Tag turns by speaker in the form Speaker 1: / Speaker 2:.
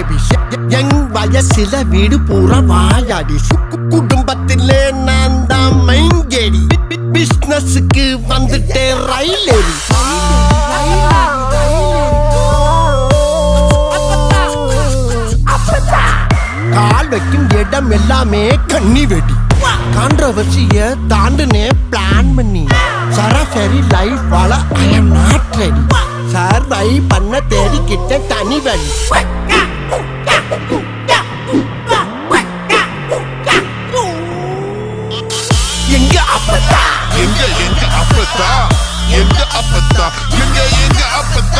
Speaker 1: baby எங் வயசுல வீடு பூரா வாயாடி குடும்பத்திலே நான் தான் மைங்கேடி பிசினஸுக்கு வந்துட்டே ரயில் ஏறி கால் வைக்கும் இடம் எல்லாமே கண்ணி வெடி கான்ட்ரோவர்சிய தாண்டுனே பிளான் பண்ணி சராசரி லைஃப் வாழ ஐ எம் நாட் ரெடி சர்வை பண்ண தேடிக்கிட்ட தனி வழி